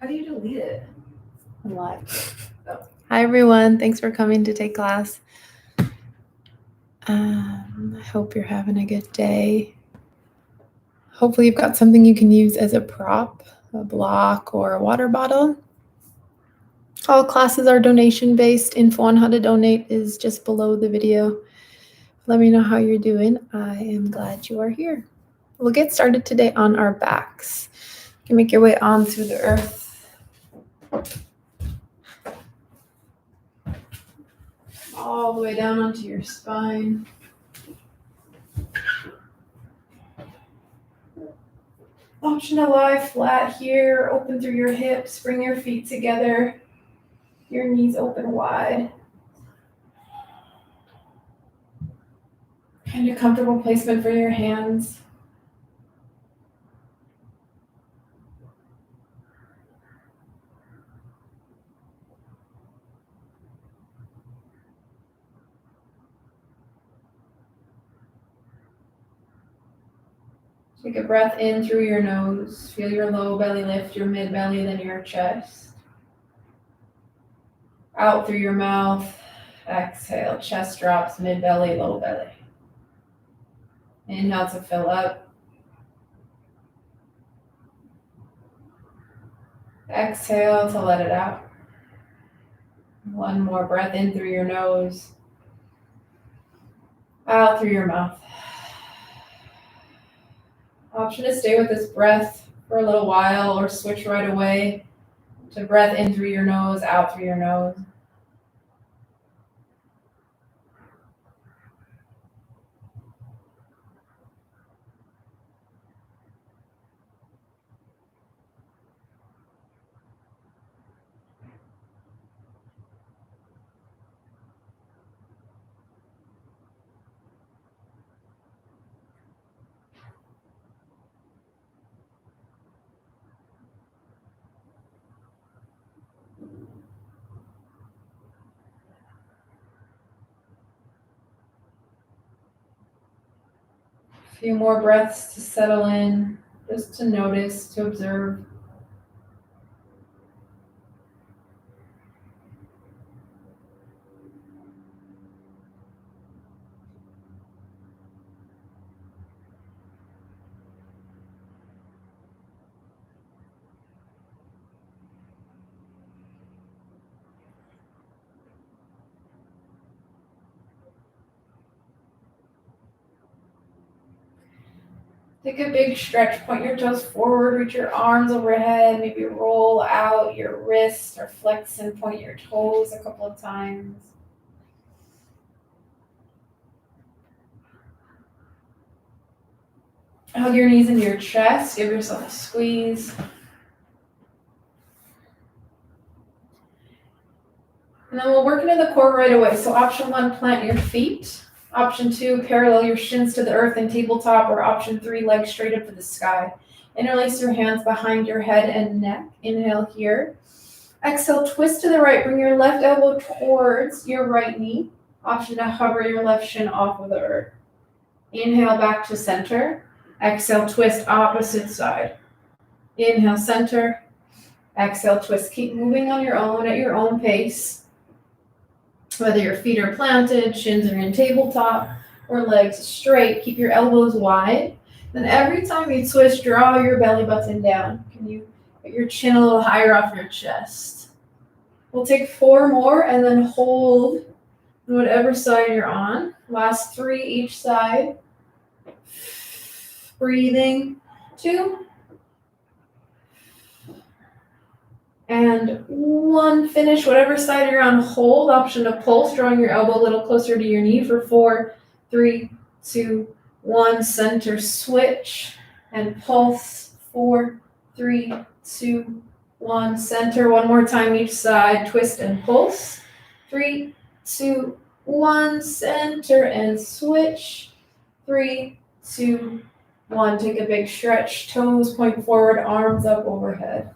do you delete it? I'm live. Oh. Hi, everyone. Thanks for coming to take class. I hope you're having a good day. Hopefully you've got something you can use as a prop, a block or a water bottle. All classes are donation-based. Info on how to donate is just below the video. Let me know how you're doing. I am glad you are here. We'll get started today on our backs. You can make your way on through the earth. All the way down onto your spine. Option to lie flat here, open through your hips, bring your feet together, your knees open wide. Find a comfortable placement for your hands. Take a breath in through your nose. Feel your low belly lift, your mid belly, then your chest. Out through your mouth. Exhale, chest drops, mid belly, low belly. Inhale to fill up. Exhale to let it out. One more breath in through your nose. Out through your mouth. Option to stay with this breath for a little while or switch right away to breath in through your nose, out through your nose. A few more breaths to settle in, just to notice, to observe. Take a big stretch, point your toes forward, reach your arms overhead, maybe roll out your wrists or flex and point your toes a couple of times. Hug your knees into your chest, give yourself a squeeze. And then we'll work into the core right away. So option 1, plant your feet. Option 2, parallel your shins to the earth and tabletop, or option 3, legs straight up to the sky. Interlace your hands behind your head and neck. Inhale here. Exhale, twist to the right. Bring your left elbow towards your right knee. Option to hover your left shin off of the earth. Inhale back to center. Exhale, twist opposite side. Inhale, center. Exhale, twist. Keep moving on your own at your own pace. Whether your feet are planted, shins are in tabletop, or legs straight, keep your elbows wide. Then every time you twist, draw your belly button down. Can you get your chin a little higher off your chest? We'll take 4 more and then hold on whatever side you're on. Last 3 each side. Breathing. 2. And 1, finish whatever side you're on, hold, option to pulse, drawing your elbow a little closer to your knee for 4, 3, 2, 1, center, switch, and pulse, 4, 3, 2, 1, center, one more time each side, twist and pulse, 3, 2, 1, center, and switch, 3, 2, 1, take a big stretch, toes point forward, arms up overhead.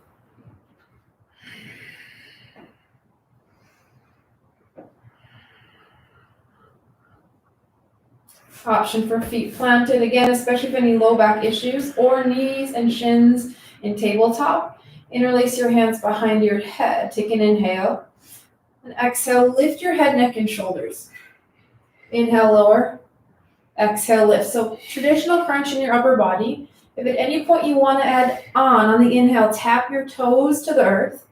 Option for feet planted, again, especially if any low back issues, or knees and shins in tabletop. Interlace your hands behind your head. Take an inhale. And exhale, lift your head, neck, and shoulders. Inhale, lower. Exhale, lift. So traditional crunch in your upper body. If at any point you want to add on the inhale, tap your toes to the earth.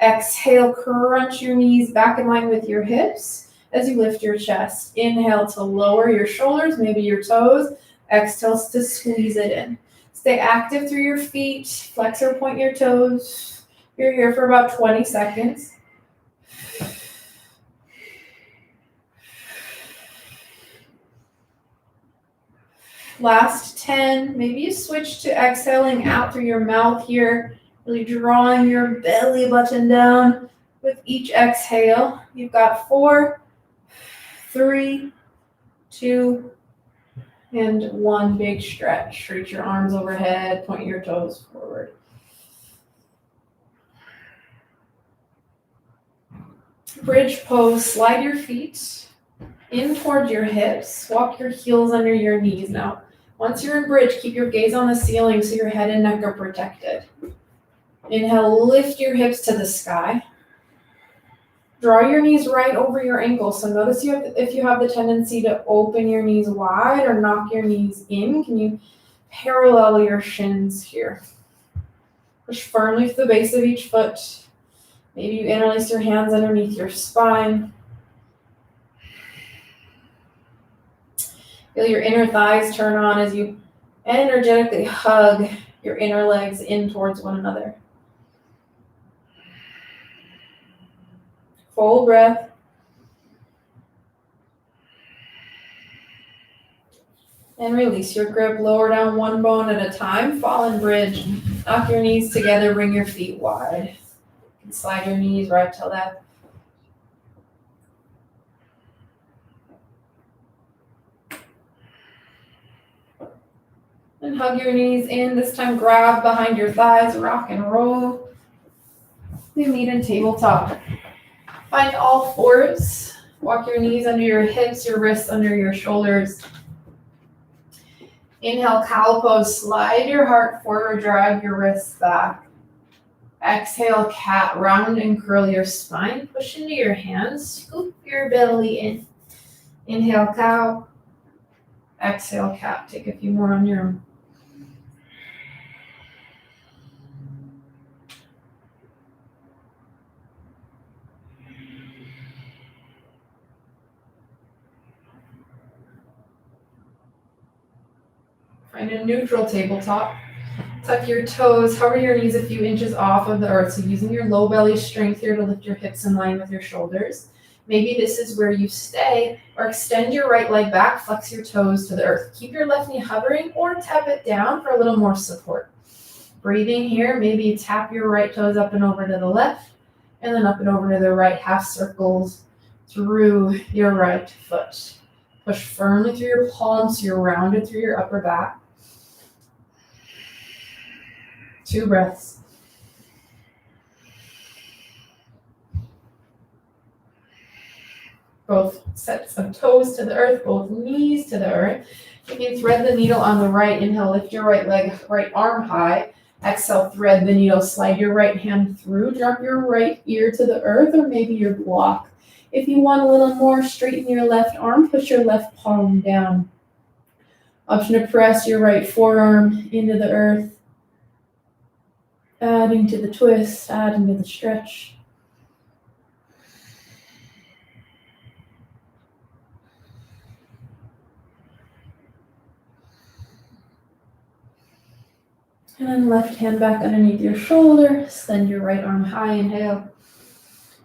Exhale, crunch your knees back in line with your hips as you lift your chest. Inhale to lower your shoulders, maybe your toes. Exhale to squeeze it in. Stay active through your feet. Flex or point your toes. You're here for about 20 seconds. Last 10. Maybe you switch to exhaling out through your mouth here. Really drawing your belly button down with each exhale. You've got 4, 3, 2, and 1 big stretch. Reach your arms overhead, point your toes forward. Bridge pose, slide your feet in towards your hips. Walk your heels under your knees. Now, once you're in bridge, keep your gaze on the ceiling so your head and neck are protected. Inhale, lift your hips to the sky. Draw your knees right over your ankles. So notice if you have the tendency to open your knees wide or knock your knees in, can you parallel your shins here? Push firmly to the base of each foot. Maybe you interlace your hands underneath your spine. Feel your inner thighs turn on as you energetically hug your inner legs in towards one another. Full breath. And release your grip. Lower down one bone at a time. Fall in bridge. Knock your knees together. Bring your feet wide. You can slide your knees right till that. And hug your knees in. This time grab behind your thighs. Rock and roll. We meet in tabletop. Find all fours. Walk your knees under your hips, your wrists under your shoulders. Inhale, cow pose. Slide your heart forward, drag your wrists back. Exhale, cat. Round and curl your spine. Push into your hands. Scoop your belly in. Inhale, cow. Exhale, cat. Take a few more on your own. Find a neutral tabletop. Tuck your toes, hover your knees a few inches off of the earth. So using your low belly strength here to lift your hips in line with your shoulders. Maybe this is where you stay, or extend your right leg back, flex your toes to the earth. Keep your left knee hovering or tap it down for a little more support. Breathing here, maybe you tap your right toes up and over to the left, and then up and over to the right, half circles through your right foot. Push firmly through your palms so you're rounded through your upper back. 2 breaths. Both sets of toes to the earth, both knees to the earth. You can thread the needle on the right. Inhale, lift your right leg, right arm high. Exhale, thread the needle, slide your right hand through, drop your right ear to the earth, or maybe your block. If you want a little more, straighten your left arm, push your left palm down. Option to press your right forearm into the earth. Adding to the twist, adding to the stretch. And then left hand back underneath your shoulder. Send your right arm high, inhale.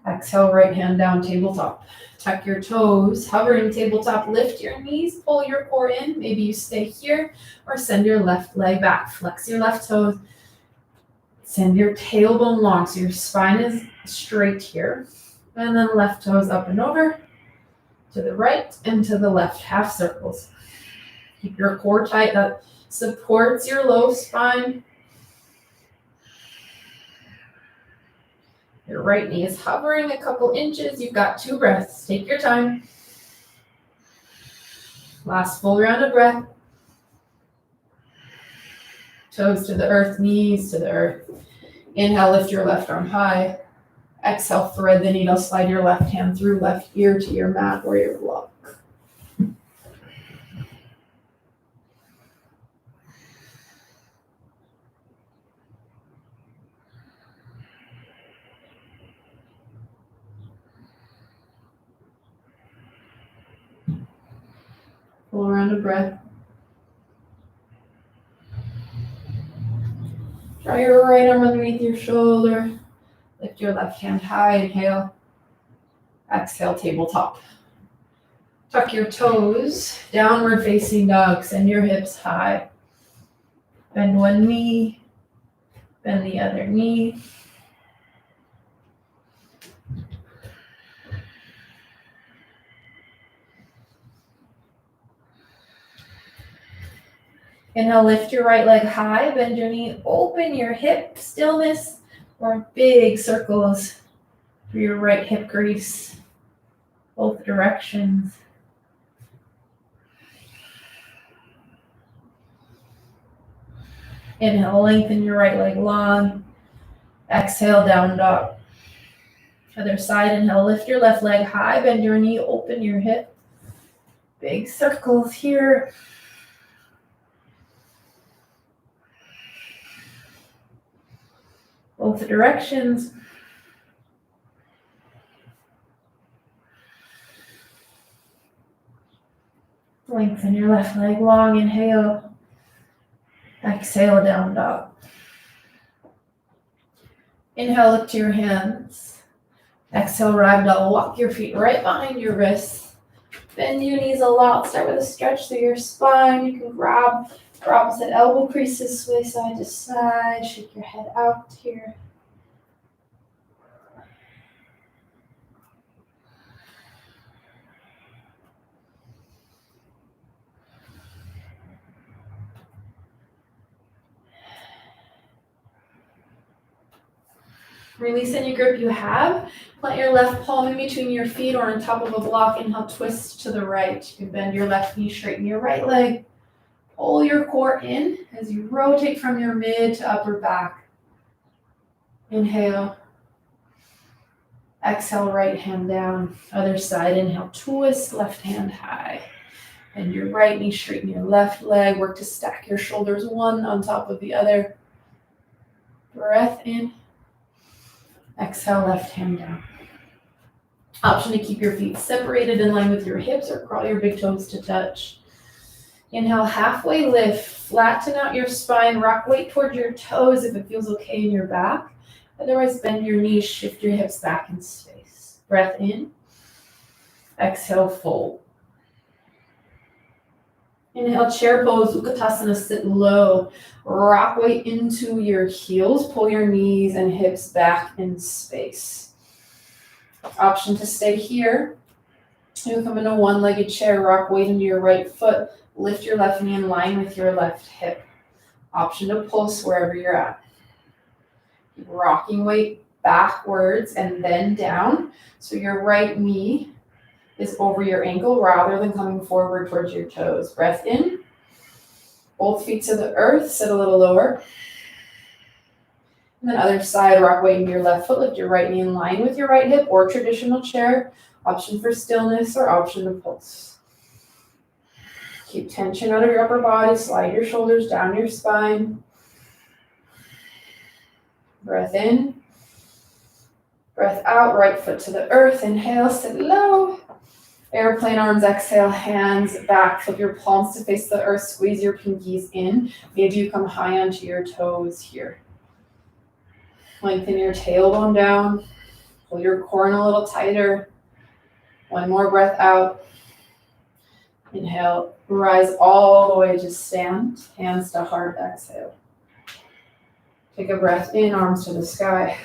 Exhale, right hand down, tabletop. Tuck your toes, hovering tabletop, lift your knees, pull your core in. Maybe you stay here or send your left leg back. Flex your left toes. Send your tailbone long so your spine is straight here. And then left toes up and over to the right and to the left, half circles. Keep your core tight. That supports your low spine. Your right knee is hovering a couple inches. You've got 2 breaths. Take your time. Last full round of breath. Toes to the earth, knees to the earth. Inhale, lift your left arm high. Exhale, thread the needle, slide your left hand through left ear to your mat or your block. Full round of breath. Draw your right arm underneath your shoulder. Lift your left hand high, inhale. Exhale, tabletop. Tuck your toes, downward facing dog. Send your hips high. Bend one knee, bend the other knee. Inhale, lift your right leg high, bend your knee, open your hip, stillness, or big circles for your right hip crease, both directions. Inhale, lengthen your right leg long. Exhale, down dog. Other side, inhale, lift your left leg high, bend your knee, open your hip. Big circles here. Both directions. Lengthen your left leg long, inhale. Exhale, down dog. Inhale, lift your hands. Exhale, ragdoll. Walk your feet right behind your wrists. Bend your knees a lot. Start with a stretch through your spine. You can grab your opposite elbow creases, sway side to side. Shake your head out here. Release any grip you have. Plant your left palm in between your feet or on top of a block. Inhale, twist to the right. You can bend your left knee, straighten your right leg. Pull your core in as you rotate from your mid to upper back. Inhale. Exhale, right hand down. Other side, inhale, twist, left hand high. Bend your right knee, straighten your left leg. Work to stack your shoulders one on top of the other. Breath in. Exhale, left hand down. Option to keep your feet separated in line with your hips or crawl your big toes to touch. Inhale, halfway lift, flatten out your spine, rock weight toward your toes if it feels okay in your back. Otherwise, bend your knees, shift your hips back in space. Breath in. Exhale, fold. Inhale, chair pose, Utkatasana, sit low. Rock weight into your heels. Pull your knees and hips back in space. Option to stay here. You come into one-legged chair, rock weight into your right foot. Lift your left knee in line with your left hip. Option to pulse wherever you're at. Keep rocking weight backwards and then down. So your right knee is over your ankle rather than coming forward towards your toes. Breath in. Both feet to the earth, sit a little lower. And then other side, rock weight into your left foot. Lift your right knee in line with your right hip or traditional chair. Option for stillness or option to pulse. Keep tension out of your upper body. Slide your shoulders down your spine. Breath in. Breath out, right foot to the earth. Inhale, sit low. Airplane arms, exhale, hands back. Flip your palms to face the earth. Squeeze your pinkies in. Maybe you come high onto your toes here. Lengthen your tailbone down. Pull your core in a little tighter. One more breath out. Inhale, rise all the way to stand. Hands to heart, exhale. Take a breath in, arms to the sky.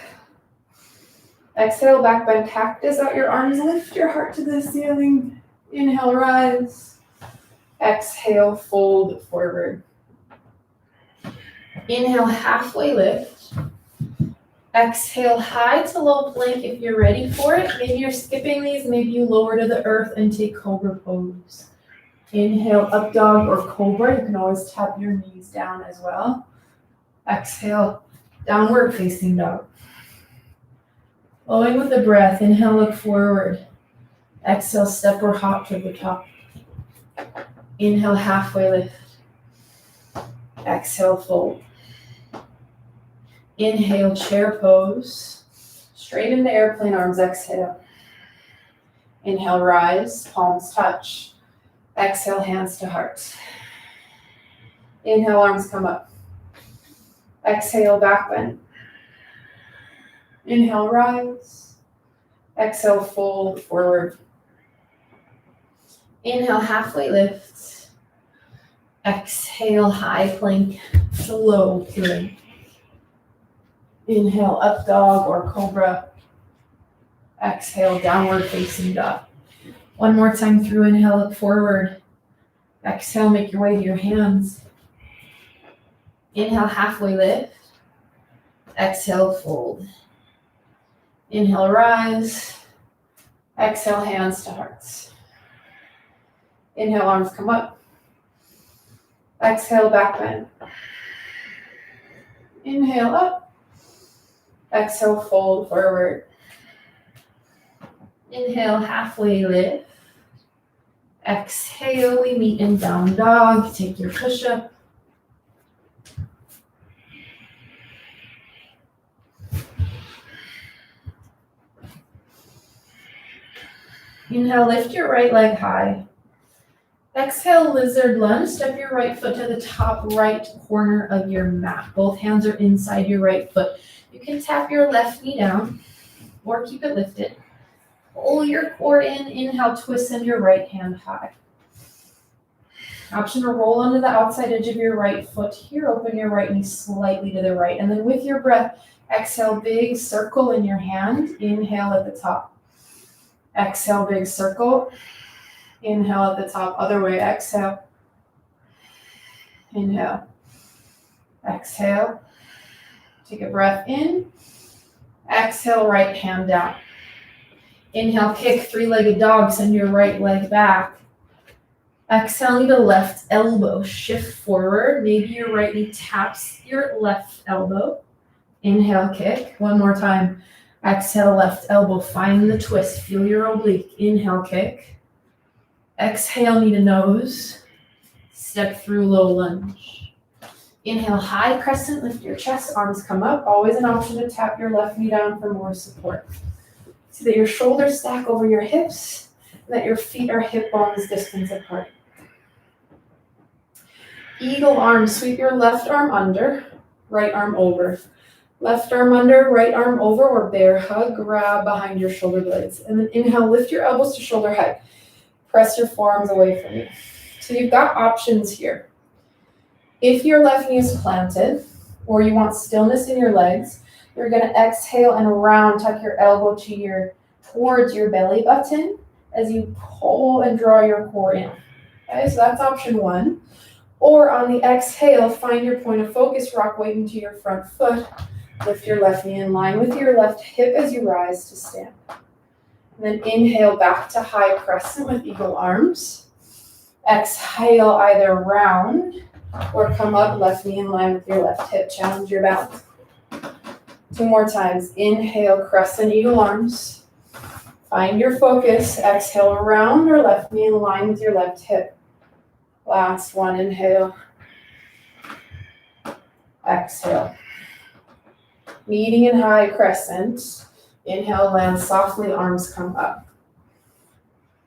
Exhale, back bend cactus out your arms. Lift your heart to the ceiling. Inhale, rise. Exhale, fold forward. Inhale, halfway lift. Exhale, high to low plank if you're ready for it. Maybe you're skipping these. Maybe you lower to the earth and take cobra pose. Inhale, up dog or cobra. You can always tap your knees down as well. Exhale, Downward facing dog. Flowing with the breath, inhale, look forward. Exhale, step or hop to the top. Inhale, halfway lift. Exhale, fold. Inhale, chair pose. Straight into airplane arms, exhale. Inhale, rise, palms touch. Exhale, hands to heart. Inhale, arms come up. Exhale, back bend. Inhale, rise. Exhale, fold forward. Inhale, halfway lift. Exhale, high plank, slow plank. Inhale, up dog or cobra. Exhale, downward facing dog. One more time through, inhale, look forward. Exhale, make your way to your hands. Inhale, halfway lift. Exhale, fold. Inhale, rise. Exhale, hands to hearts. Inhale, arms come up. Exhale, back bend. Inhale, up. Exhale, fold forward. Inhale, halfway lift. Exhale, we meet in down dog. Take your push-up. Inhale, lift your right leg high. Exhale, lizard lunge. Step your right foot to the top right corner of your mat. Both hands are inside your right foot. You can tap your left knee down or keep it lifted. Pull your core in. Inhale, twist send your right hand high. Option to roll onto the outside edge of your right foot here. Open your right knee slightly to the right. And then with your breath, exhale, big circle in your hand. Inhale at the top. Exhale, big circle. Inhale at the top. Other way, exhale. Inhale. Exhale. Take a breath in. Exhale, right hand down. Inhale, kick, three-legged dog. Send your right leg back. Exhale, knee to left elbow. Shift forward. Maybe your right knee taps your left elbow. Inhale, kick. One more time. Exhale, left elbow. Find the twist. Feel your oblique. Inhale, kick. Exhale, knee to nose. Step through low lunge. Inhale, high crescent. Lift your chest. Arms come up. Always an option to tap your left knee down for more support. So that your shoulders stack over your hips and that your feet are hip bones distance apart. Eagle arm. Sweep your left arm under, right arm over. Left arm under, right arm over, or bear hug. Grab behind your shoulder blades. And then inhale, lift your elbows to shoulder height. Press your forearms away from you. So you've got options here. If your left knee is planted, or you want stillness in your legs, you're going to exhale and round, tuck your elbow towards your belly button as you pull and draw your core in. Okay, so that's option one. Or on the exhale, find your point of focus, rock weight into your front foot. Lift your left knee in line with your left hip as you rise to stand. And then inhale back to high crescent with eagle arms. Exhale, either round or come up, left knee in line with your left hip. Challenge your balance. Two more times. Inhale, crescent eagle arms. Find your focus. Exhale, round or left knee in line with your left hip. Last one, inhale. Exhale. Meeting in high crescent. Inhale, land softly, arms come up.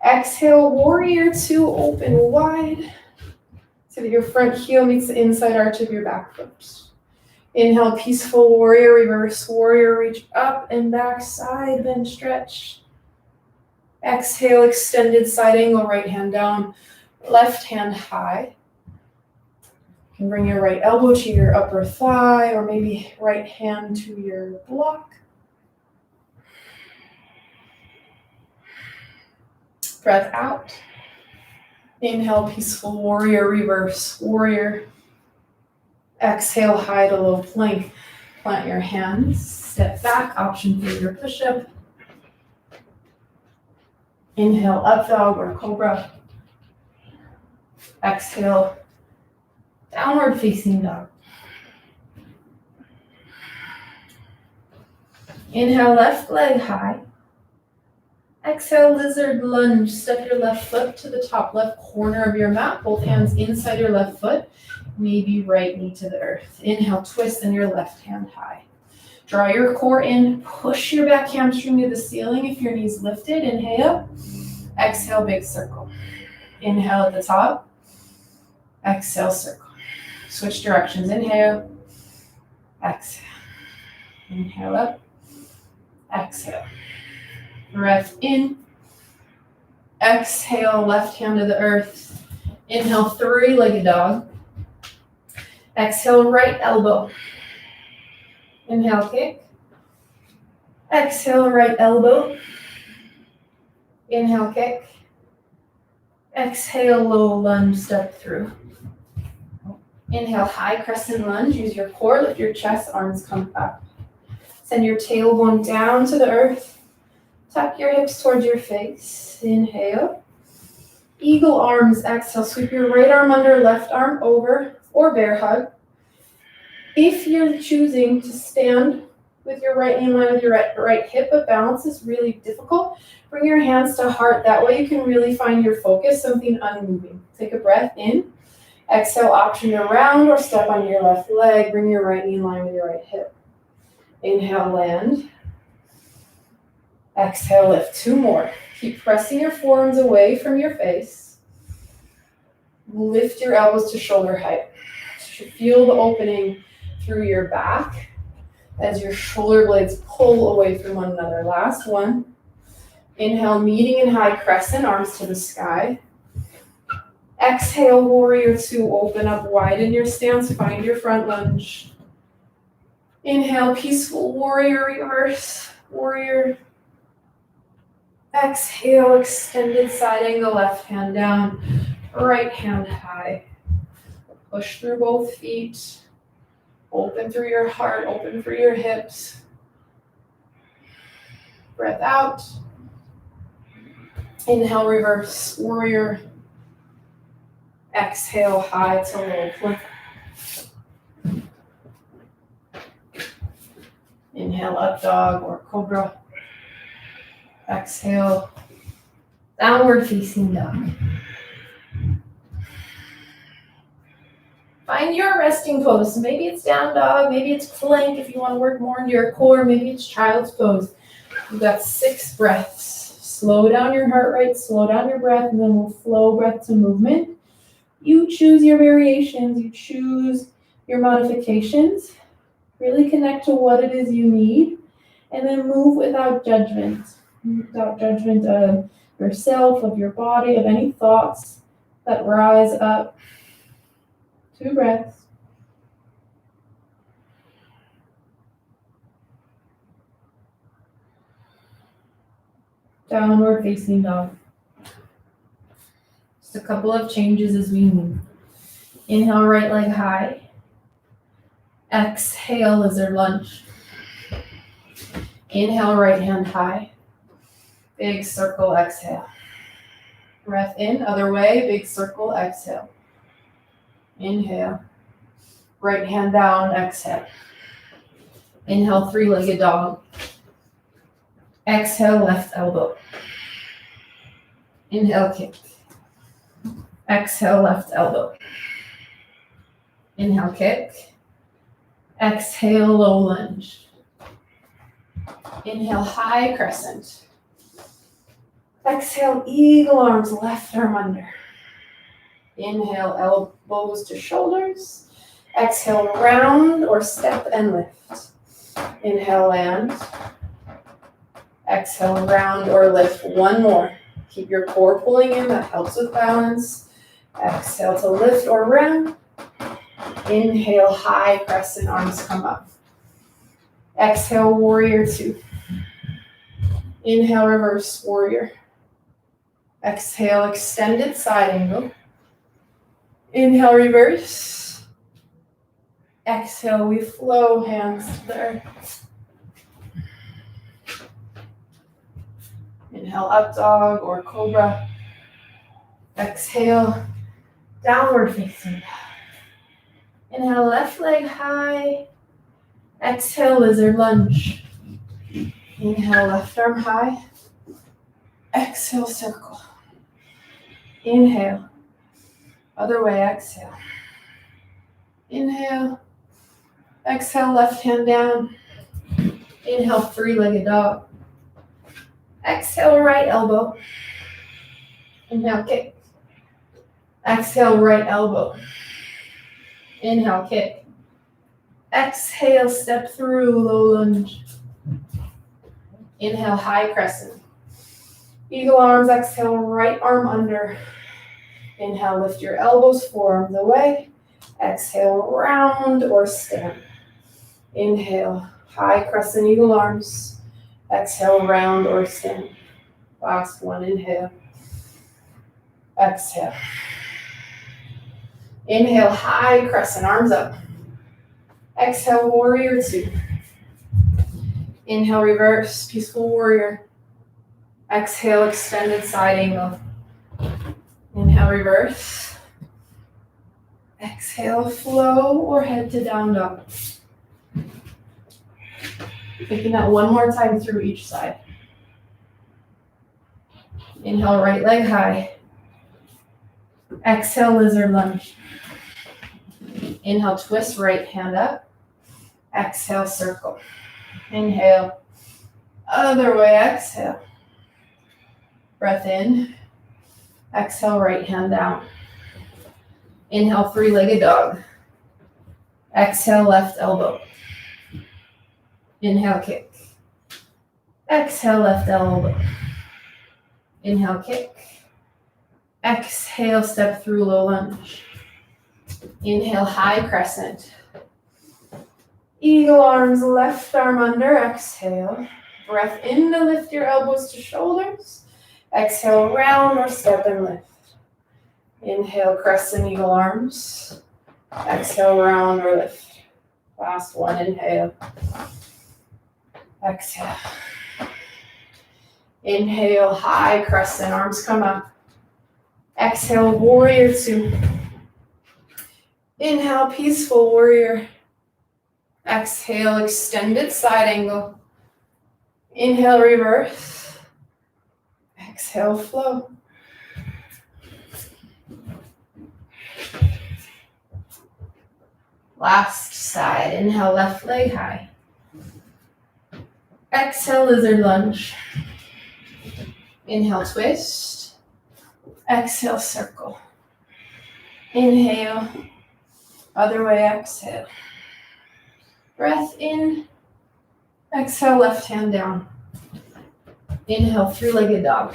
Exhale, warrior two, open wide. So that your front heel meets the inside arch of your back foot. Inhale, peaceful warrior, reverse warrior, reach up and back, side bend, stretch. Exhale, extended side angle, right hand down, left hand high. You can bring your right elbow to your upper thigh, or maybe right hand to your block. Breath out. Inhale, peaceful warrior, reverse warrior. Exhale, high to low plank. Plant your hands, step back, option for your push-up. Inhale, up dog or cobra. Exhale, downward facing dog. Inhale, left leg high. Exhale, lizard lunge. Step your left foot to the top left corner of your mat. Both hands inside your left foot. Maybe right knee to the earth. Inhale, twist and your left hand high. Draw your core in. Push your back hamstring to the ceiling if your knee's lifted. Inhale. Exhale, big circle. Inhale at the top. Exhale, circle. Switch directions. Inhale. Exhale. Inhale up. Exhale. Breath in. Exhale, left hand to the earth. Inhale, three-legged dog. Exhale, right elbow. Inhale, kick. Exhale, right elbow. Inhale, kick. Exhale, low lunge, step through. Inhale, high crescent lunge. Use your core, lift your chest, arms come up. Send your tailbone down to the earth. Tuck your hips towards your face. Inhale. Eagle arms, exhale. Sweep your right arm under, left arm over, or bear hug. If you're choosing to stand with your right knee in line with your right hip, but balance is really difficult, bring your hands to heart. That way you can really find your focus, something unmoving. Take a breath in. Exhale, option to round or step on your left leg. Bring your right knee in line with your right hip. Inhale, land. Exhale, lift. Two more. Keep pressing your forearms away from your face. Lift your elbows to shoulder height. Feel the opening through your back as your shoulder blades pull away from one another. Last one. Inhale, meeting in high crescent, arms to the sky. Exhale, warrior two. Open up wide in your stance. Find your front lunge. Inhale, peaceful warrior, reverse, warrior. Exhale, extended side angle, left hand down, right hand high. Push through both feet. Open through your heart, open through your hips. Breath out. Inhale, reverse, warrior. Exhale, high to low plank. Inhale, up dog or cobra. Exhale, downward facing dog. Find your resting pose. So maybe it's down dog, maybe it's plank if you want to work more into your core, maybe it's child's pose. You've got 6 breaths. Slow down your heart rate, slow down your breath, and then we'll flow breath to movement. You choose your variations, you choose your modifications. Really connect to what it is you need, and then move without judgment. Without judgment of yourself, of your body, of any thoughts that rise up. 2 breaths. Downward facing dog. Just a couple of changes as we move. Inhale, right leg high. Exhale, lizard lunge. Inhale, right hand high. Big circle, exhale. Breath in, other way, big circle, exhale. Inhale. Right hand down, exhale. Inhale, 3-legged dog. Exhale, left elbow. Inhale, kick. Exhale, left elbow. Inhale, kick. Exhale, low lunge. Inhale, high crescent. Exhale, eagle arms, left arm under. Inhale, elbows to shoulders. Exhale, round or step and lift. Inhale, land. Exhale, round or lift. One more. Keep your core pulling in, that helps with balance. Exhale to lift or round. Inhale, high crescent, arms come up. Exhale, warrior two. Inhale, reverse warrior. Exhale, extended side angle. Inhale, reverse. Exhale, we flow, hands to the earth. Inhale, up dog or cobra. Exhale, downward facing dog. Inhale, left leg high. Exhale, lizard lunge. Inhale, left arm high. Exhale, circle. Inhale. Other way, exhale. Inhale. Exhale, left hand down. Inhale, three-legged dog. Exhale, right elbow. Inhale, kick. Exhale, right elbow. Inhale, kick. Exhale, step through, low lunge. Inhale, high crescent. Eagle arms, exhale, right arm under. Inhale, lift your elbows, forearms away. Exhale, round or stand. Inhale, high crescent eagle arms. Exhale, round or stand. Last one, inhale. Exhale. Inhale, high crescent, arms up. Exhale, warrior two. Inhale, reverse, peaceful warrior. Exhale, extended side angle. Inhale, reverse. Exhale, flow or head to down dog. Taking that one more time through each side. Inhale, right leg high. Exhale, lizard lunge. Inhale, twist right hand up. Exhale, circle. Inhale. Other way, exhale. Breath in. Exhale, right hand down. Inhale, three-legged dog. Exhale, left elbow. Inhale, kick. Exhale, left elbow. Inhale, kick. Exhale, step through low lunge. Inhale, high crescent. Eagle arms, left arm under, exhale. Breath in to lift your elbows to shoulders. Exhale, round or step and lift. Inhale, crescent eagle arms. Exhale, round or lift. Last one, inhale. Exhale. Inhale, high crescent, arms come up. Exhale, warrior two. Inhale, peaceful warrior. Exhale, extended side angle. Inhale, reverse. Exhale, flow. Last side, inhale, left leg high. Exhale, lizard lunge. Inhale, twist. Exhale, circle. Inhale. Other way, exhale. Breath in. Exhale, left hand down. Inhale, three-legged dog.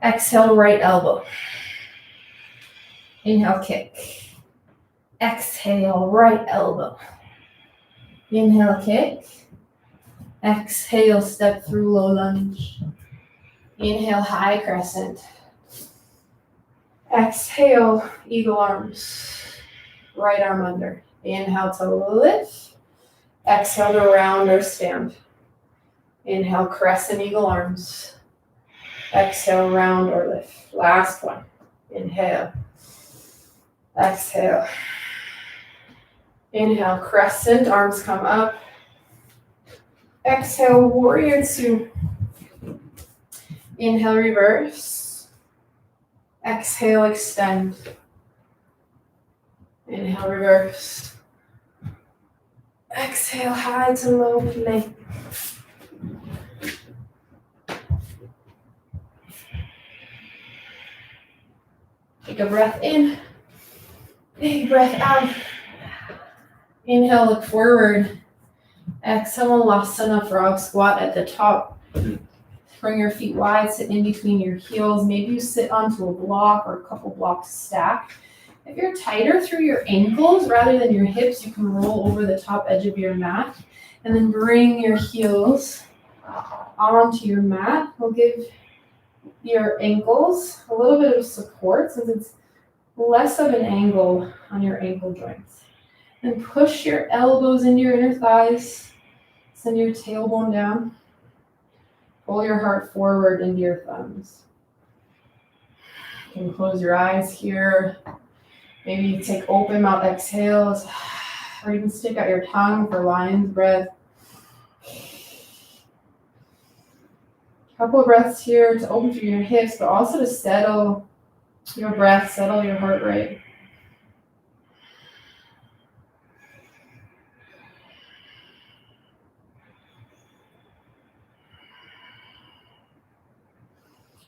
Exhale, right elbow. Inhale, kick. Exhale, right elbow. Inhale, kick. Exhale, step through low lunge. Inhale, high crescent. Exhale, eagle arms. Right arm under. Inhale to lift. Exhale to round or stand. Inhale, crescent eagle arms. Exhale, round or lift. Last one. Inhale. Exhale. Inhale, crescent, arms come up. Exhale, warrior two. Inhale, reverse. Exhale, extend. Inhale, reverse. Exhale, high to low plank. Take a breath in. Big breath out. Inhale, look forward. Exhale, Lasana frog squat at the top. Bring your feet wide, sit in between your heels. Maybe you sit onto a block or a couple blocks stacked. If you're tighter through your ankles rather than your hips, you can roll over the top edge of your mat and then bring your heels onto your mat. We'll give your ankles a little bit of support since it's less of an angle on your ankle joints. And push your elbows into your inner thighs. Send your tailbone down. Pull your heart forward into your thumbs. You can close your eyes here. Maybe you take open mouth exhales, or even stick out your tongue for lion's breath. Couple of breaths here to open through your hips, but also to settle your breath, settle your heart rate.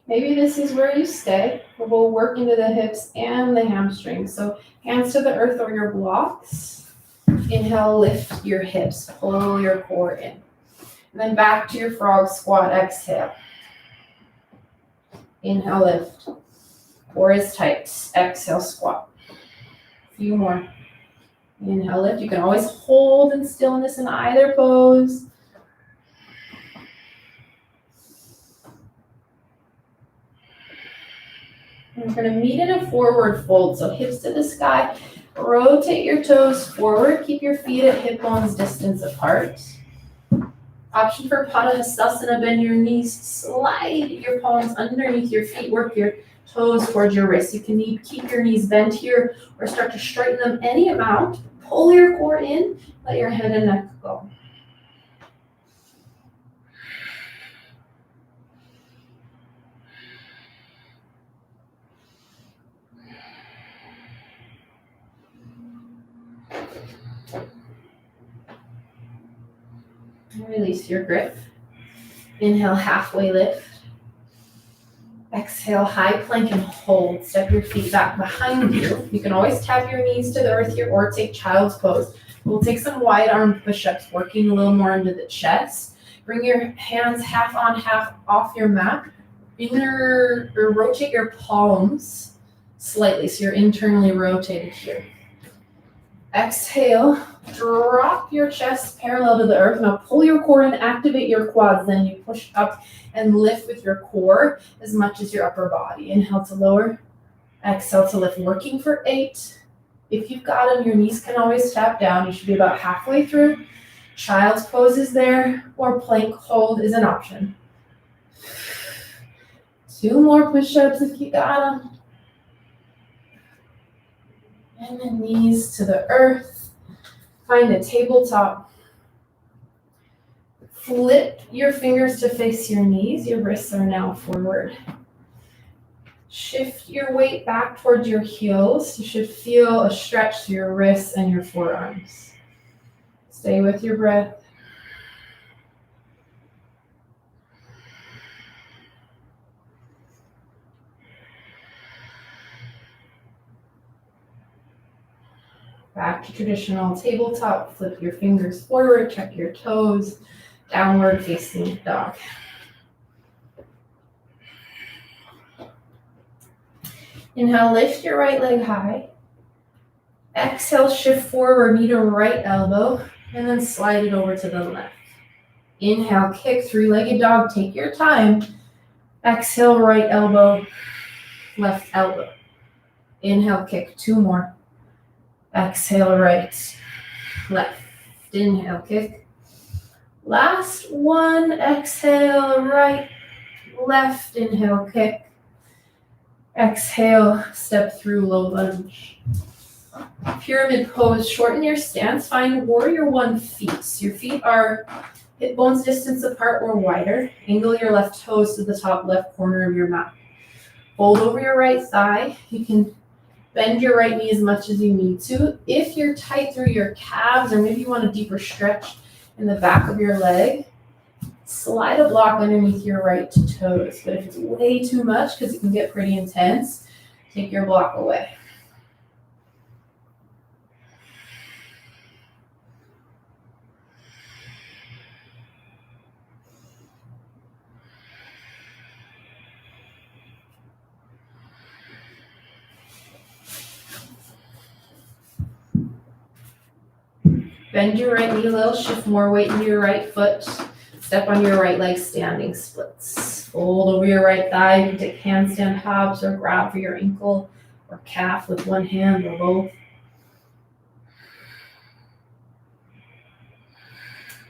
Maybe this is where you stay, but we'll work into the hips and the hamstrings. So hands to the earth or your blocks. Inhale, lift your hips, pull your core in. And then back to your frog squat, exhale. Inhale, lift. Core is tight. Exhale, squat. A few more. Inhale, lift. You can always hold in stillness in either pose. And we're going to meet in a forward fold. So hips to the sky. Rotate your toes forward. Keep your feet at hip bones distance apart. Option for Padahastasana, bend your knees, slide your palms underneath your feet, work your toes towards your wrists. You can keep your knees bent here or start to straighten them any amount. Pull your core in, let your head and neck go. And release your grip. Inhale, halfway lift. Exhale, high plank and hold. Step your feet back behind you. You can always tap your knees to the earth here or take child's pose. We'll take some wide arm push-ups, working a little more into the chest. Bring your hands half on, half off your mat. Rotate your palms slightly so you're internally rotated here. Exhale, drop your chest parallel to the earth. Now pull your core in, activate your quads. Then you push up and lift with your core as much as your upper body. Inhale to lower, exhale to lift. Working for 8. If you've got them, your knees can always tap down. You should be about halfway through. Child's pose is there, or plank hold is an option. 2 more push-ups if you got them. And then knees to the earth. Find a tabletop. Flip your fingers to face your knees. Your wrists are now forward. Shift your weight back towards your heels. You should feel a stretch to your wrists and your forearms. Stay with your breath. Back to traditional tabletop. Flip your fingers forward, check your toes. Downward facing dog. Inhale, lift your right leg high. Exhale, shift forward, knee to right elbow, and then slide it over to the left. Inhale, kick, 3-legged dog, take your time. Exhale, right elbow, left elbow. Inhale, kick, 2 more. Exhale, right, left. Inhale, kick. Last one, exhale, right, left, inhale, kick. Exhale, step through low lunge. Pyramid pose, shorten your stance, find warrior 1 feet. So your feet are hip bones distance apart or wider. Angle your left toes to the top left corner of your mat. Fold over your right thigh. You can bend your right knee as much as you need to. If you're tight through your calves, or maybe you want a deeper stretch in the back of your leg, slide a block underneath your right toes. But if it's way too much, because it can get pretty intense, take your block away. Bend your right knee a little, shift more weight into your right foot. Step on your right leg, standing splits. Fold over your right thigh. You can take handstand hops or grab for your ankle or calf with one hand or both.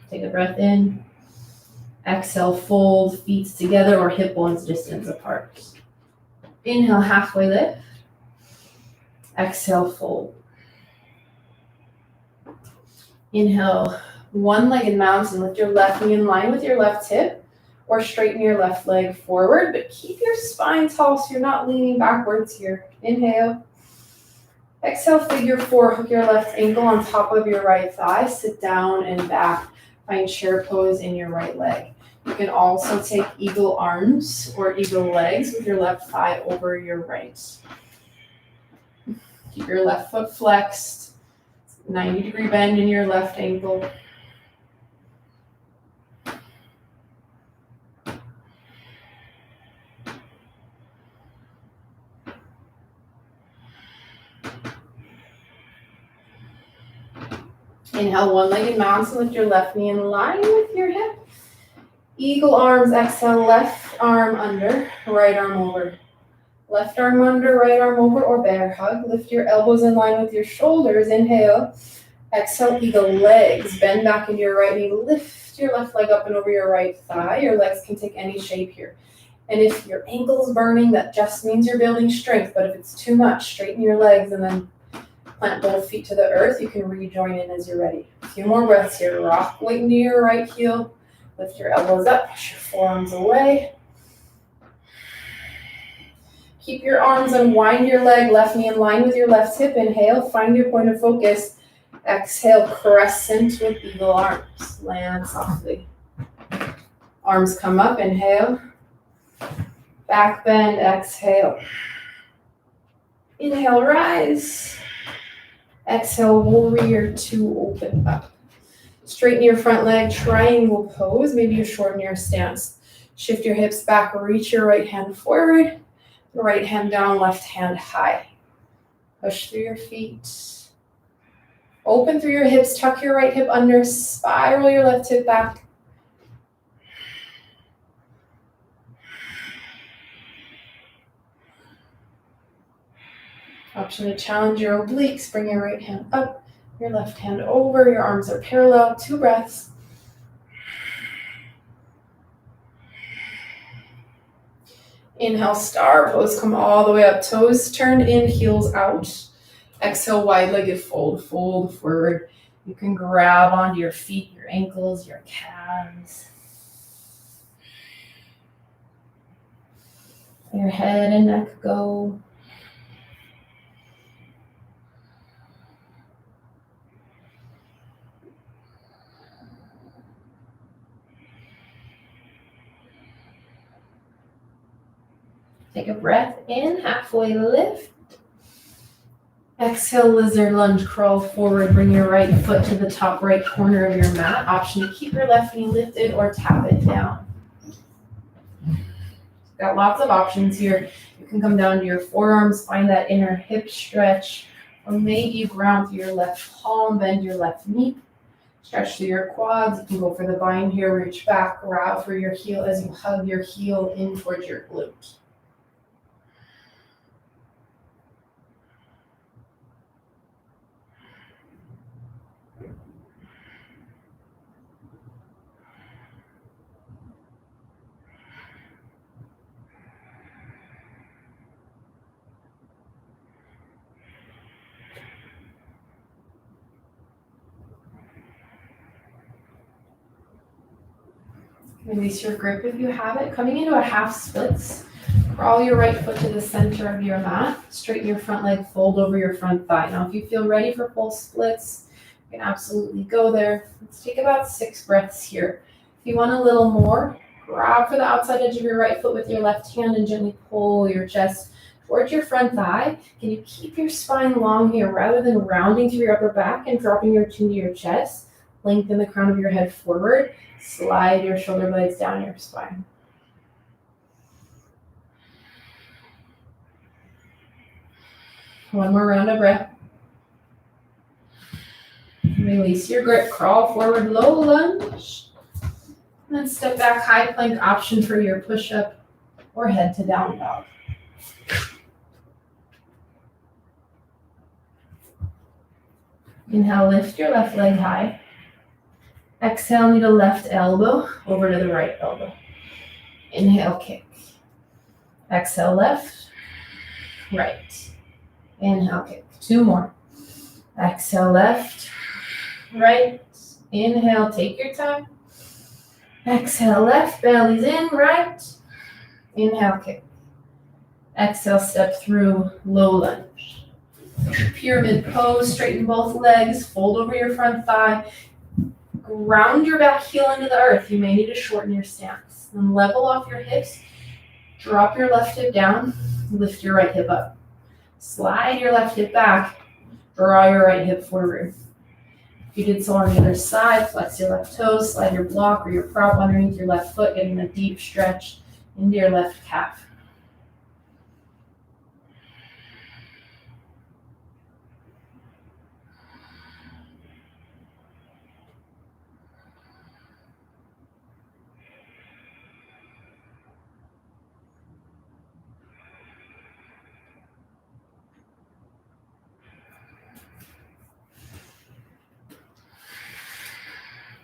Take a breath in. Exhale, fold, feet together or hip bones distance apart. Inhale, halfway lift. Exhale, fold. Inhale, one-legged mountain. Lift your left knee in line with your left hip. or straighten your left leg forward, but keep your spine tall so you're not leaning backwards here. Inhale. Exhale, figure four. Hook your left ankle on top of your right thigh. Sit down and back. Find chair pose in your right leg. You can also take eagle arms or eagle legs with your left thigh over your right. Keep your left foot flexed. 90-degree bend in your left ankle. Inhale, one-legged mountain with your left knee in line with your hip. Eagle arms, exhale, left arm under, right arm over. Left arm under, right arm over, or bear hug. Lift your elbows in line with your shoulders. Inhale. Exhale, eagle legs. Bend back into your right knee. Lift your left leg up and over your right thigh. Your legs can take any shape here. And if your ankle's burning, that just means you're building strength. But if it's too much, straighten your legs and then plant both feet to the earth. You can rejoin in as you're ready. A few more breaths here. Rock weight into your right heel. Lift your elbows up. Push your forearms away. Keep your arms and wind your leg. Left knee in line with your left hip. Inhale. Find your point of focus. Exhale. Crescent with eagle arms. Land softly. Arms come up. Inhale. Back bend. Exhale. Inhale. Rise. Exhale, warrior two, open up. Straighten your front leg, triangle pose. Maybe you shorten your stance. Shift your hips back, reach your right hand forward. Right hand down, left hand high. Push through your feet. Open through your hips, tuck your right hip under, spiral your left hip back. Option to challenge your obliques. Bring your right hand up, your left hand over. Your arms are parallel. 2 breaths. Inhale, star pose. Come all the way up. Toes turned in, heels out. Exhale, wide-legged fold. Fold forward. You can grab onto your feet, your ankles, your calves. Your head and neck go. Take a breath in, halfway lift. Exhale, lizard lunge, crawl forward. Bring your right foot to the top right corner of your mat. Option to keep your left knee lifted or tap it down. Got lots of options here. You can come down to your forearms, find that inner hip stretch, or maybe you ground through your left palm, bend your left knee. Stretch through your quads. You can go for the bind here, reach back, grab for your heel as you hug your heel in towards your glute. Release your grip if you have it. Coming into a half splits. Crawl your right foot to the center of your mat. Straighten your front leg, fold over your front thigh. Now, if you feel ready for full splits, you can absolutely go there. Let's take about 6 breaths here. If you want a little more, grab for the outside edge of your right foot with your left hand and gently pull your chest towards your front thigh. Can you keep your spine long here rather than rounding through your upper back and dropping your chin to your chest? Lengthen the crown of your head forward. Slide your shoulder blades down your spine. One more round of breath. Release your grip. Crawl forward, low lunge. And then step back, high plank option for your push-up or head to down dog. Inhale, lift your left leg high. Exhale, knee to left elbow over to the right elbow. Inhale, kick. Exhale, left, right. Inhale, kick. 2 more. Exhale, left, right. Inhale, take your time. Exhale, left, belly's in, right. Inhale, kick. Exhale, step through, low lunge. Pyramid pose, straighten both legs, fold over your front thigh. Ground your back heel into the earth. You may need to shorten your stance. Then level off your hips. Drop your left hip down. Lift your right hip up. Slide your left hip back. Draw your right hip forward. If you did so on the other side, flex your left toes, slide your block or your prop underneath your left foot, getting a deep stretch into your left calf.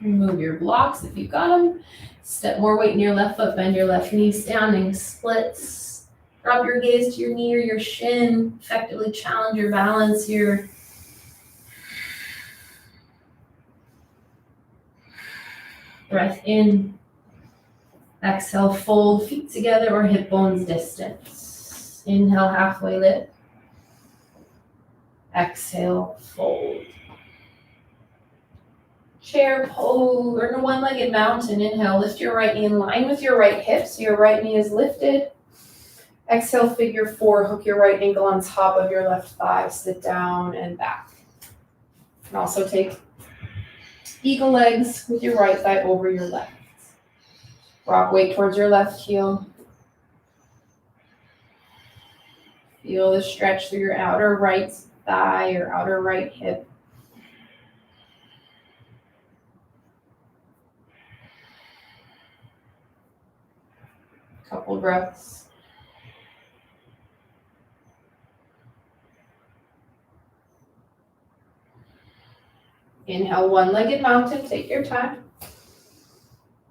Remove your blocks if you've got them. Step more weight in your left foot, bend your left knee, standing splits. Drop your gaze to your knee or your shin. Effectively challenge your balance here. Breath in. Exhale, fold feet together or hip bones distance. Inhale, halfway lift. Exhale, fold. Chair pose or one-legged mountain. Inhale, lift your right knee in line with your right hip, so your right knee is lifted. Exhale, figure four, hook your right ankle on top of your left thigh, sit down and back. You can also take eagle legs with your right thigh over your left. Rock weight towards your left heel. Feel the stretch through your outer right thigh or outer right hip. Couple breaths. Inhale, one-legged mountain, take your time.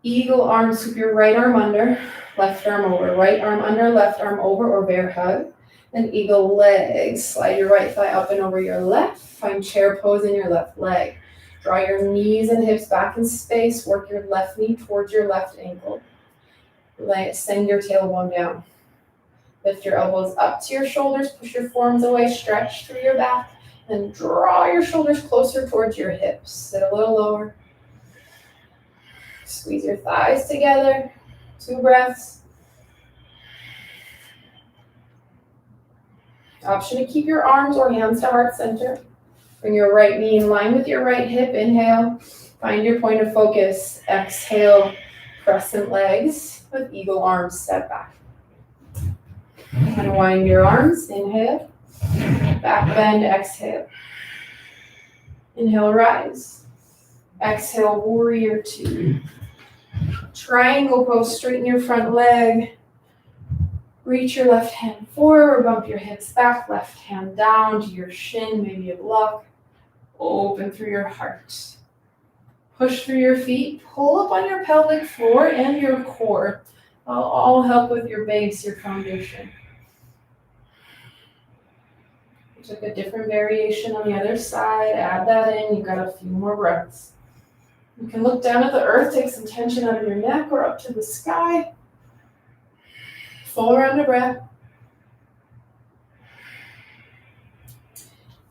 Eagle arm, scoop your right arm under, left arm over, right arm under, left arm over, or bear hug. Then eagle legs, slide your right thigh up and over your left. Find chair pose in your left leg. Draw your knees and hips back in space. Work your left knee towards your left ankle. Send your tailbone down. Lift your elbows up to your shoulders. Push your forearms away. Stretch through your back. Then draw your shoulders closer towards your hips. Sit a little lower. Squeeze your thighs together. 2 breaths. Option to keep your arms or hands to heart center. Bring your right knee in line with your right hip. Inhale. Find your point of focus. Exhale. Crescent legs with eagle arms. Step back. Unwind your arms. Inhale. Back bend. Exhale. Inhale, rise. Exhale, warrior 2. Triangle pose, straighten your front leg. Reach your left hand forward, bump your hips back, left hand down to your shin, maybe a block. Open through your heart. Push through your feet, pull up on your pelvic floor and your core. I'll all help with your base, your foundation. Took a different variation on the other side, add that in, you've got a few more breaths. You can look down at the earth, take some tension out of your neck or up to the sky. Full round of breath.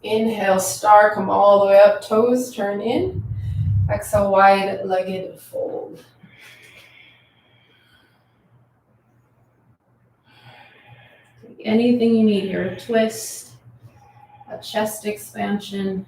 Inhale, star, come all the way up, toes turn in. Exhale, wide-legged fold. Take anything you need here, a twist, a chest expansion.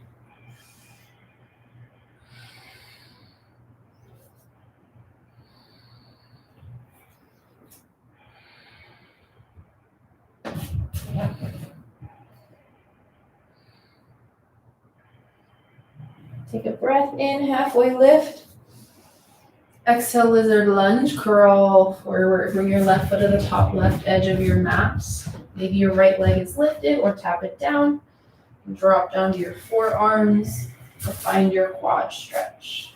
Take a breath in, halfway lift. Exhale, lizard lunge, curl forward, bring your left foot to the top left edge of your mat. Maybe your right leg is lifted or tap it down. Drop down to your forearms to find your quad stretch.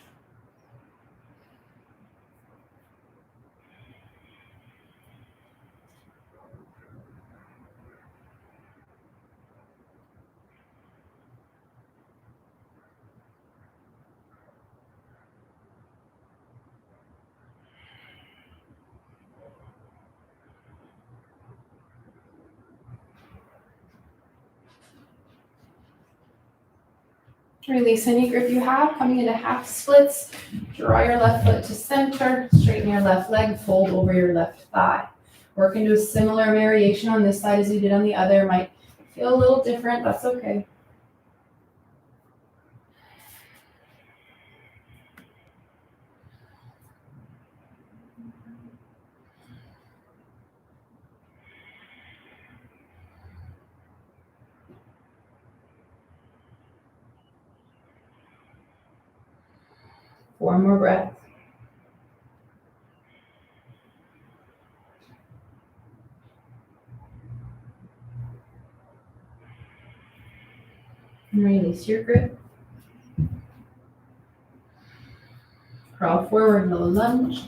Release any grip you have, coming into half splits. Draw your left foot to center, straighten your left leg, fold over your left thigh. Work into a similar variation on this side as you did on the other. Might feel a little different, that's okay. Four more breaths. And release your grip. Crawl forward, no lunge.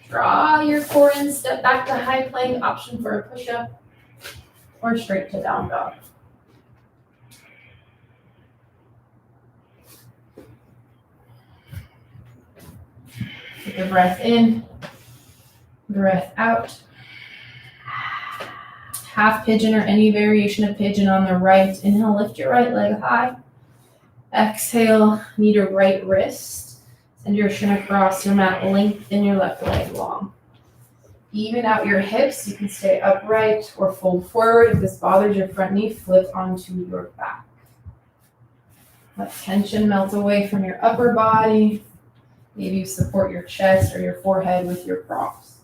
Draw your core in, step back to high plank, option for a push-up, or straight to down dog. Take a breath in, breath out. Half pigeon or any variation of pigeon on the right. Inhale, lift your right leg high. Exhale, knee to right wrist. Send your shin across your mat, lengthen your left leg long. Even out your hips, you can stay upright or fold forward. If this bothers your front knee, flip onto your back. Let tension melt away from your upper body. Maybe you support your chest or your forehead with your props.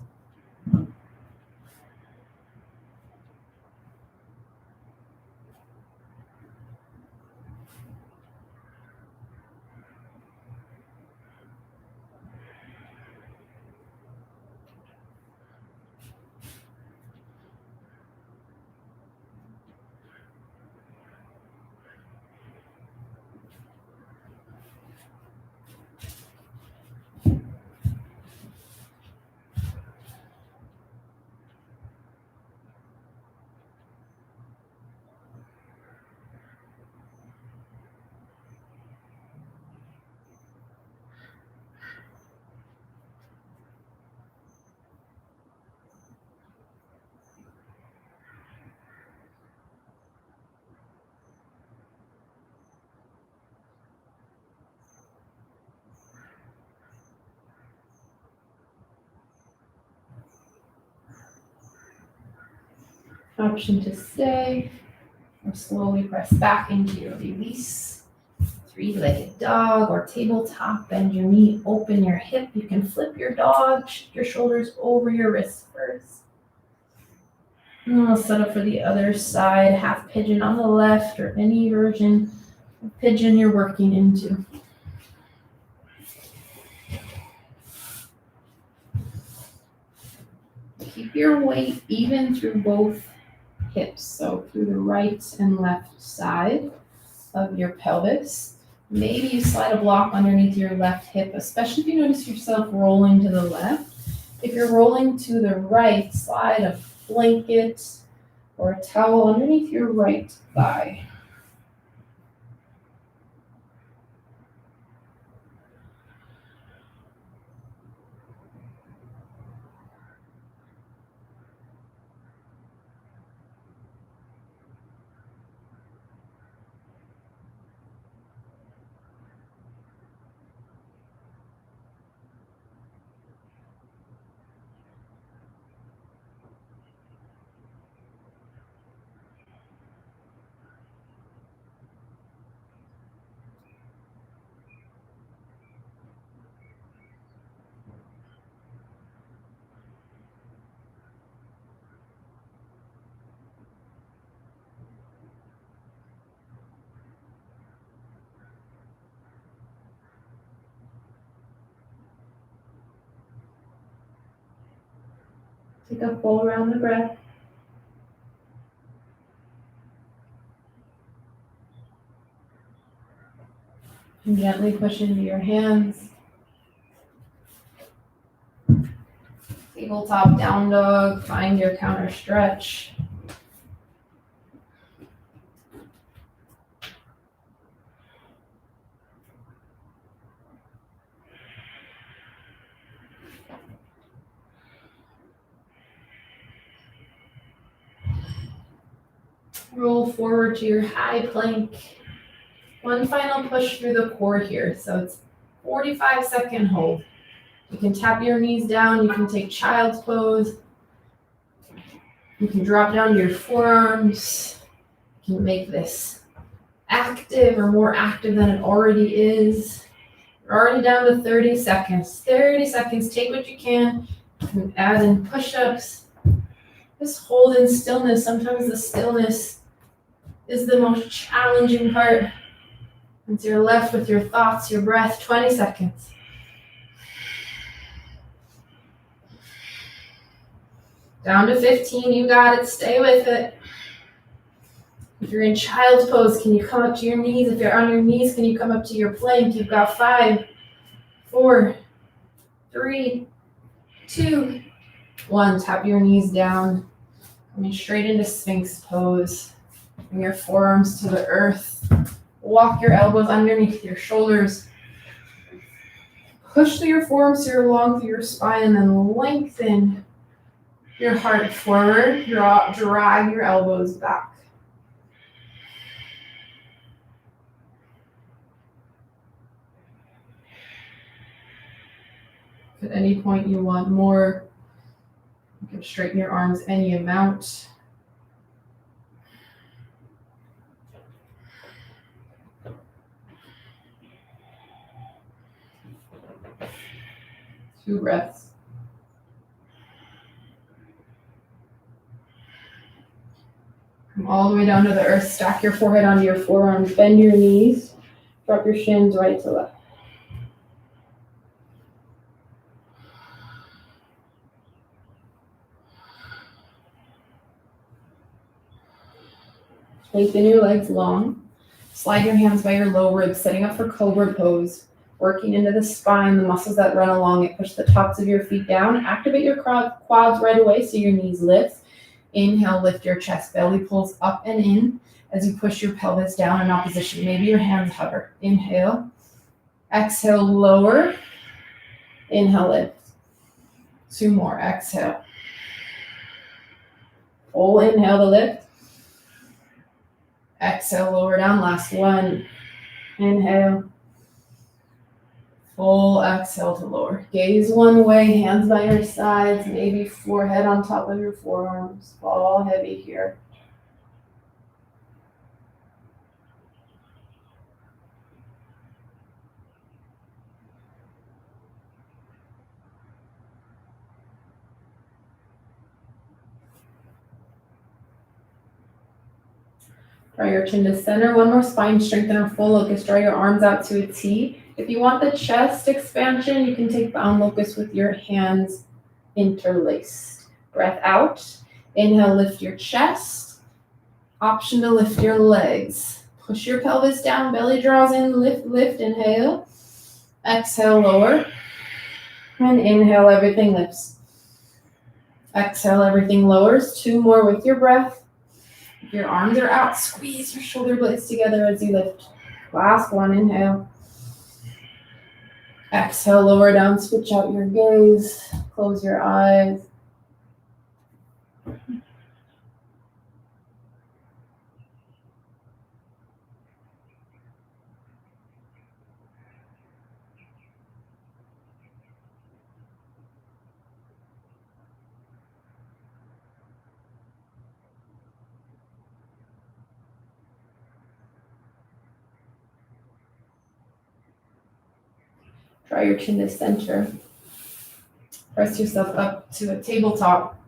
Option to stay, or slowly press back into your release. Three-legged dog or tabletop, bend your knee, open your hip. You can flip your dog, shift your shoulders over your wrists first. And then we'll set up for the other side, half pigeon on the left or any version of pigeon you're working into. Keep your weight even through both hips, so through the right and left side of your pelvis. Maybe you slide a block underneath your left hip, especially if you notice yourself rolling to the left. If you're rolling to the right, slide a blanket or a towel underneath your right thigh. Take a full round of breath. And gently push into your hands. Tabletop down dog, find your counter stretch. Roll forward to your high plank One final push through the core here. So it's 45-second hold. You can tap your knees down. You can take child's pose. You can drop down to your forearms. You can make this active or more active than it already is. You're already down to 30 seconds. 30 seconds. Take what you can. You can add in push-ups. Just hold in stillness. Sometimes the stillness is the most challenging part. Once you're left with your thoughts, your breath, 20 seconds. Down to 15, you got it, stay with it. If you're in child's pose, can you come up to your knees? If you're on your knees, can you come up to your plank? You've got 5, 4, 3, 2, 1. Tap your knees down. Coming straight into Sphinx pose. Bring your forearms to the earth. Walk your elbows underneath your shoulders. Push through your forearms here along through your spine and then lengthen your heart forward. Drag your elbows back. At any point you want more, you can straighten your arms any amount. Two breaths. Come all the way down to the earth. Stack your forehead onto your forearms. Bend your knees. Drop your shins right to left. Lengthen your legs long. Slide your hands by your low ribs, setting up for cobra pose. Working into the spine, the muscles that run along it. Push the tops of your feet down. Activate your quads right away so your knees lift. Inhale, lift your chest. Belly pulls up and in as you push your pelvis down in opposition. Maybe your hands hover. Inhale. Exhale, lower. Inhale, lift. 2 more. Exhale. Full inhale to lift. Exhale, lower down. Last one. Inhale. Full exhale to lower. Gaze one way, hands by your sides, maybe forehead on top of your forearms. Fall heavy here. Draw your chin to center. One more spine strengthener, full locust. Draw your arms out to a T. If you want the chest expansion, you can take bound locust with your hands interlaced. Breath out. Inhale, lift your chest. Option to lift your legs. Push your pelvis down, belly draws in, lift, lift, inhale. Exhale, lower. And inhale, everything lifts. Exhale, everything lowers. 2 more with your breath. If your arms are out, squeeze your shoulder blades together as you lift. Last one, inhale. Exhale, lower down, switch out your gaze, close your eyes. Draw your chin to center. Press yourself up to a tabletop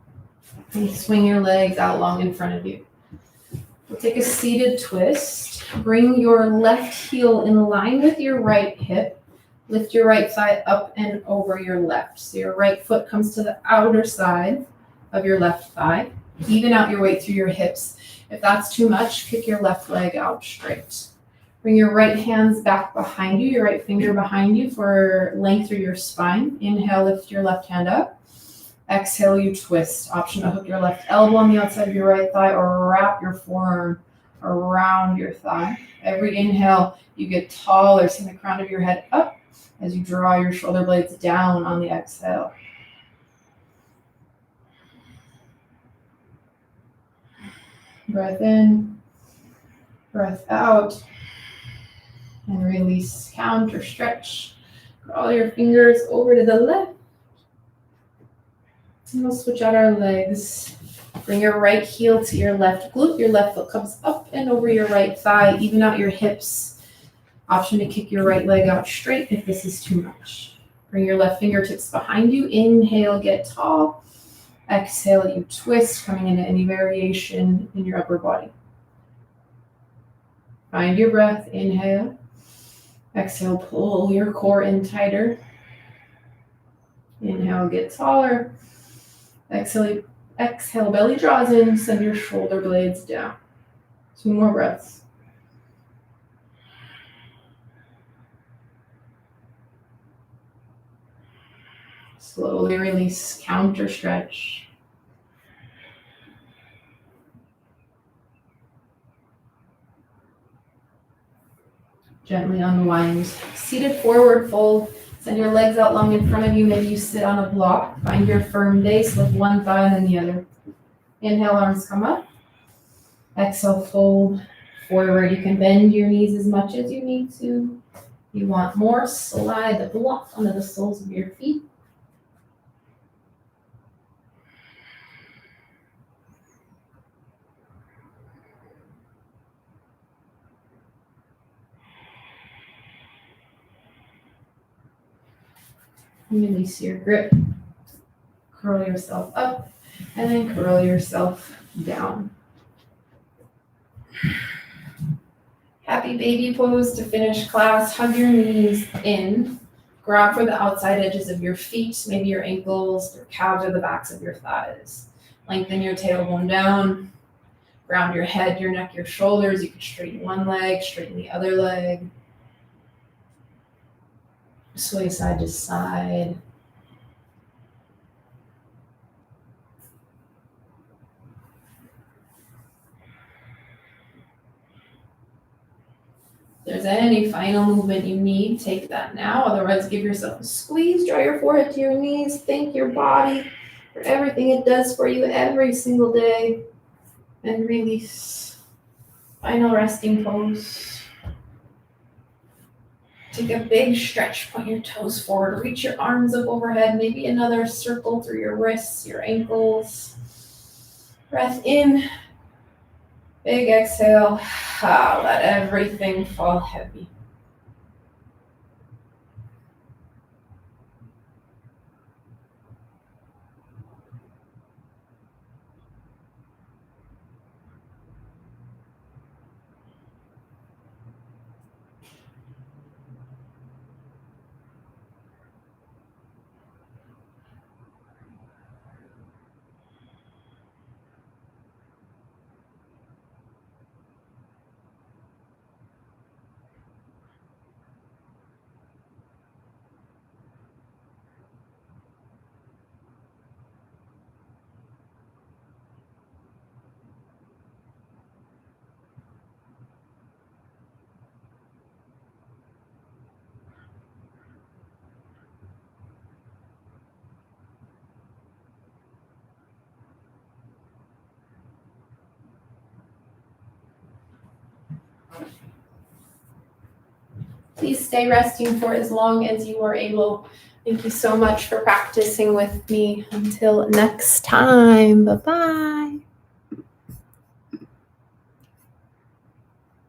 and swing your legs out long in front of you. We'll take a seated twist. Bring your left heel in line with your right hip. Lift your right thigh up and over your left. So your right foot comes to the outer side of your left thigh. Even out your weight through your hips. If that's too much, kick your left leg out straight. Bring your right hands back behind you, your right finger behind you for length through your spine. Inhale, lift your left hand up. Exhale, you twist. Option to hook your left elbow on the outside of your right thigh or wrap your forearm around your thigh. Every inhale, you get taller, send the crown of your head up as you draw your shoulder blades down on the exhale. Breath in, breath out. And release, count or stretch. Crawl your fingers over to the left. And we'll switch out our legs. Bring your right heel to your left glute. Your left foot comes up and over your right thigh. Even out your hips. Option to kick your right leg out straight if this is too much. Bring your left fingertips behind you. Inhale, get tall. Exhale, you twist, coming into any variation in your upper body. Find your breath. Inhale. Exhale, pull your core in tighter. Inhale, get taller. Exhale, belly draws in. Send your shoulder blades down. 2 more breaths. Slowly release, counter stretch. Gently unwind. Seated forward fold. Send your legs out long in front of you. Maybe you sit on a block. Find your firm base. Lift one thigh and then the other. Inhale, arms come up. Exhale, fold forward. You can bend your knees as much as you need to. If you want more, slide the block onto the soles of your feet. Release your grip. Curl yourself up and then curl yourself down. Happy baby pose to finish class. Hug your knees in. Grab for the outside edges of your feet, maybe your ankles, your calves, or the backs of your thighs. Lengthen your tailbone down. Ground your head, your neck, your shoulders. You can straighten one leg, straighten the other leg. Sway side to side. If there's any final movement you need, take that now. Otherwise, give yourself a squeeze. Draw your forehead to your knees. Thank your body for everything it does for you every single day. And release. Final resting pose. Take a big stretch. Point your toes forward. Reach your arms up overhead. Maybe another circle through your wrists, your ankles. Breath in. Big exhale. Let everything fall heavy. Please stay resting for as long as you are able. Thank you so much for practicing with me. Until next time, bye-bye.